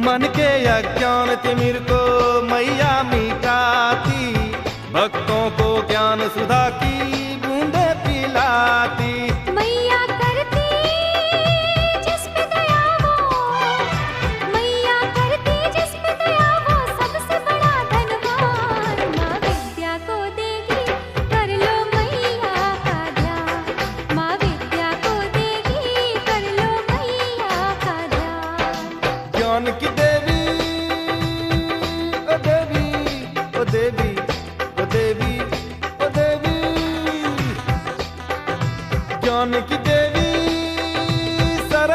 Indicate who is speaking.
Speaker 1: मन के अज्ञान तिमिर को मैया मिटाती, भक्तों को ज्ञान सुधा की बूंदे पिलाती।
Speaker 2: मैया करती जिस पे दया वो, मैया करती जिस पे दया वो सबसे बड़ा धनवान। माँ विद्या को देगी कर लो मैया का ध्यान, माँ विद्या को देगी कर लो मैया का ध्यान।
Speaker 1: ज्ञान की